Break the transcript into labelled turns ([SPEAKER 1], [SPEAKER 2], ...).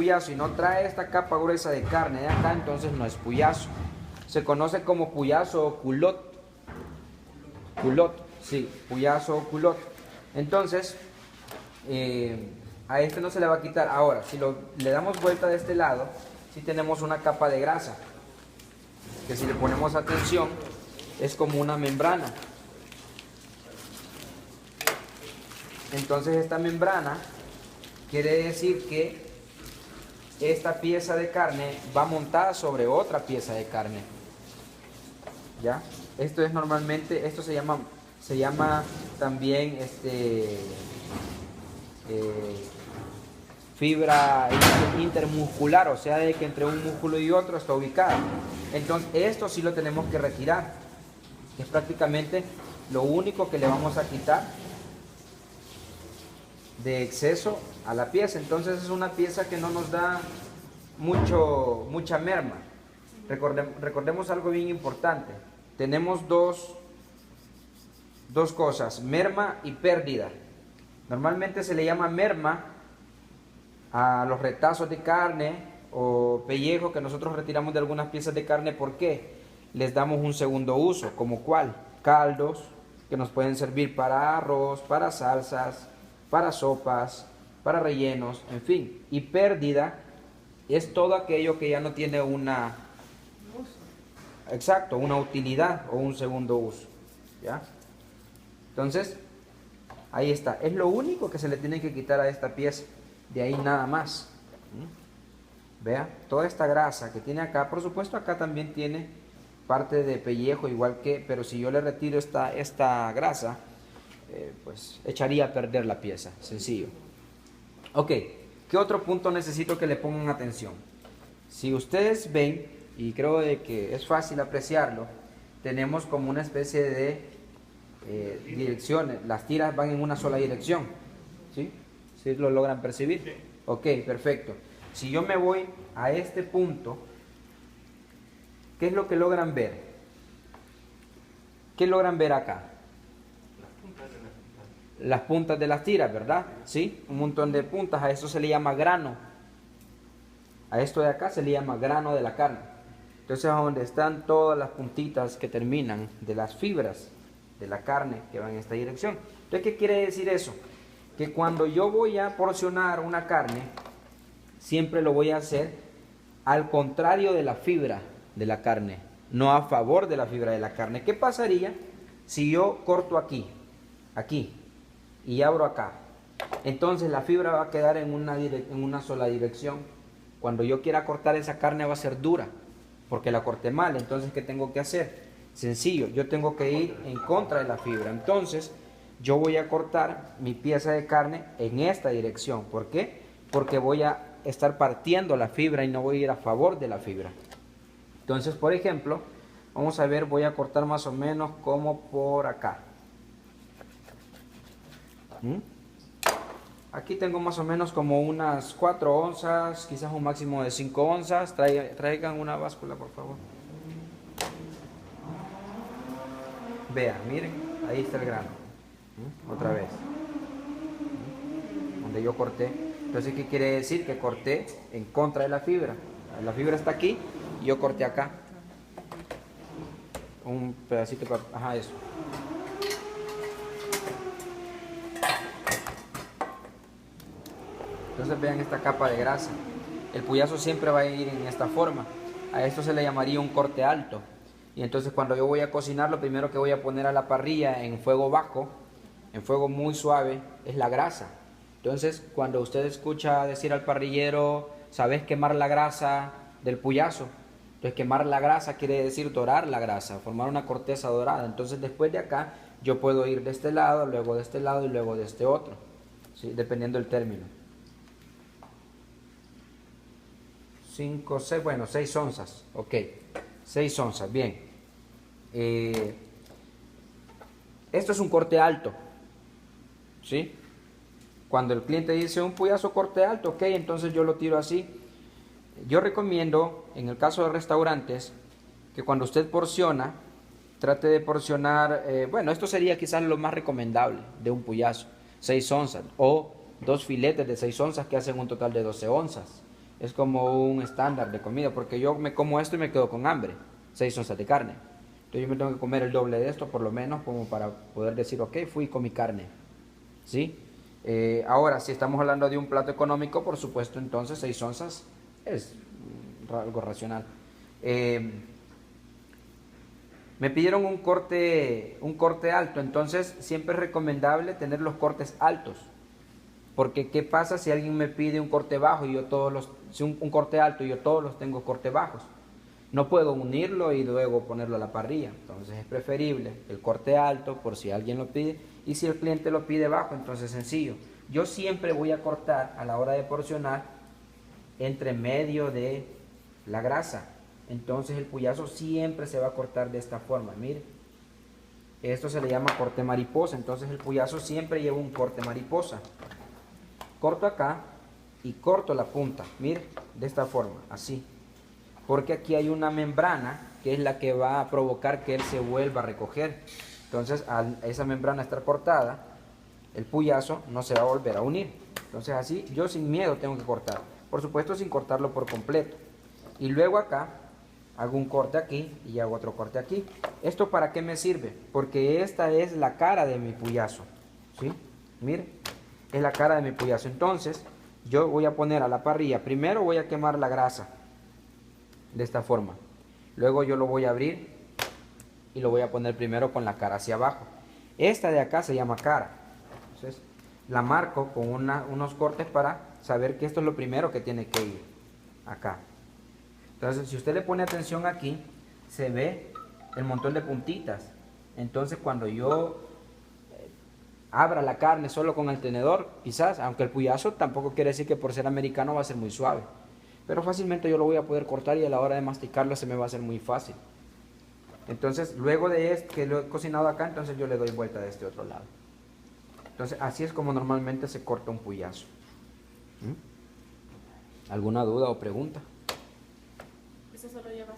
[SPEAKER 1] puyazo y no trae esta capa gruesa de carne de acá, entonces no es puyazo. Se conoce como puyazo o culot. Culot, sí, puyazo o culot. Entonces, a este no se le va a quitar. Ahora, si le damos vuelta de este lado, sí tenemos una capa de grasa, que si le ponemos atención, es como una membrana. Entonces esta membrana quiere decir que esta pieza de carne va montada sobre otra pieza de carne. ¿Ya? Esto es normalmente, esto se llama también fibra intermuscular, o sea, de que entre un músculo y otro está ubicado. Entonces esto sí lo tenemos que retirar, que es prácticamente lo único que le vamos a quitar de exceso a la pieza. Entonces es una pieza que no nos da mucha merma. Recordemos algo bien importante. Tenemos dos cosas, merma y pérdida. Normalmente se le llama merma a los retazos de carne o pellejo que nosotros retiramos de algunas piezas de carne. ¿Por qué? Les damos un segundo uso, como cuál, caldos que nos pueden servir para arroz, para salsas, para sopas, para rellenos, en fin. Y pérdida es todo aquello que ya no tiene una utilidad o un segundo uso, ¿ya? Entonces, ahí está. Es lo único que se le tiene que quitar a esta pieza. De ahí nada más. Vea, toda esta grasa que tiene acá, por supuesto acá también tiene parte de pellejo, igual que, pero si yo le retiro esta grasa, pues echaría a perder la pieza, sencillo. Ok, ¿qué otro punto necesito que le pongan atención? Si ustedes ven, y creo de que es fácil apreciarlo, tenemos como una especie de direcciones, las tiras van en una sola dirección, ¿sí? ¿Sí lo logran percibir? Sí. Ok, perfecto. Si yo me voy a este punto, ¿qué es lo que logran ver? ¿Qué logran ver acá? Las puntas de las tiras, ¿verdad? ¿Sí? Un montón de puntas, a eso se le llama grano. A esto de acá se le llama grano de la carne. Entonces, a donde están todas las puntitas que terminan de las fibras de la carne que van en esta dirección. Entonces, ¿qué quiere decir eso? Que cuando yo voy a porcionar una carne, siempre lo voy a hacer al contrario de la fibra de la carne, no a favor de la fibra de la carne. ¿Qué pasaría si yo corto aquí, y abro acá? Entonces la fibra va a quedar en una sola dirección. Cuando yo quiera cortar esa carne va a ser dura, porque la corté mal. Entonces, ¿qué tengo que hacer? Sencillo, yo tengo que ir en contra de la fibra. Entonces, yo voy a cortar mi pieza de carne en esta dirección. ¿Por qué? Porque voy a estar partiendo la fibra y no voy a ir a favor de la fibra. Entonces, por ejemplo, vamos a ver, voy a cortar más o menos como por acá. Aquí tengo más o menos como unas 4 onzas, quizás un máximo de 5 onzas. Traigan una báscula, por favor. Vean, miren, ahí está el grano. Otra vez. Donde yo corté. Entonces, ¿qué quiere decir? Que corté en contra de la fibra. La fibra está aquí y yo corté acá. Un pedacito para... Ajá, eso. Entonces vean esta capa de grasa. El puyazo siempre va a ir en esta forma. A esto se le llamaría un corte alto. Y entonces cuando yo voy a cocinar, lo primero que voy a poner a la parrilla en fuego bajo, en fuego muy suave, es la grasa. Entonces cuando usted escucha decir al parrillero, ¿sabes quemar la grasa del puyazo? Entonces quemar la grasa quiere decir dorar la grasa, formar una corteza dorada. Entonces después de acá yo puedo ir de este lado, luego de este lado y luego de este otro, ¿sí? Dependiendo del término. 5, 6, bueno, 6 onzas, ok, 6 onzas, bien. Esto es un corte alto, ¿sí? Cuando el cliente dice un puyazo corte alto, ok, entonces yo lo tiro así. Yo recomiendo, en el caso de restaurantes, que cuando usted porciona, trate de porcionar, bueno, esto sería quizás lo más recomendable de un puyazo, 6 onzas, o 2 filetes de 6 onzas que hacen un total de 12 onzas. es como un estándar de comida, porque yo me como esto y me quedo con hambre, 6 onzas de carne. Entonces yo me tengo que comer el doble de esto, por lo menos, como para poder decir, ok, fui con mi carne. ¿Sí? Ahora, si estamos hablando de un plato económico, por supuesto, entonces 6 onzas es algo racional. Me pidieron un corte alto, entonces siempre es recomendable tener los cortes altos. Porque ¿qué pasa si alguien me pide un corte bajo y yo todos los, si un corte alto y yo todos los tengo corte bajos? No puedo unirlo y luego ponerlo a la parrilla. Entonces es preferible el corte alto por si alguien lo pide, y si el cliente lo pide bajo, entonces sencillo. Yo siempre voy a cortar a la hora de porcionar entre medio de la grasa. Entonces el puyazo siempre se va a cortar de esta forma. Mire, esto se le llama corte mariposa. Entonces el puyazo siempre lleva un corte mariposa. Corto acá y corto la punta, mire, de esta forma, así. Porque aquí hay una membrana que es la que va a provocar que él se vuelva a recoger. Entonces, al esa membrana estar cortada, el puyazo no se va a volver a unir. Entonces así, yo sin miedo tengo que cortar. Por supuesto, sin cortarlo por completo. Y luego acá, hago un corte aquí y hago otro corte aquí. ¿Esto para qué me sirve? Porque esta es la cara de mi puyazo. ¿Sí? Mire, es la cara de mi puyazo. Entonces, yo voy a poner a la parrilla. Primero voy a quemar la grasa. De esta forma. Luego yo lo voy a abrir y lo voy a poner primero con la cara hacia abajo. Esta de acá se llama cara. Entonces la marco con unos cortes para saber que esto es lo primero que tiene que ir acá. Entonces si usted le pone atención aquí, se ve el montón de puntitas. Entonces cuando yo abra la carne solo con el tenedor, quizás, aunque el puyazo tampoco quiere decir que por ser americano va a ser muy suave, pero fácilmente yo lo voy a poder cortar y a la hora de masticarlo se me va a hacer muy fácil. Entonces luego de esto que lo he cocinado acá, entonces yo le doy vuelta de este otro lado. Entonces así es como normalmente se corta un puyazo. ¿Alguna duda o pregunta?
[SPEAKER 2] Eso solo lleva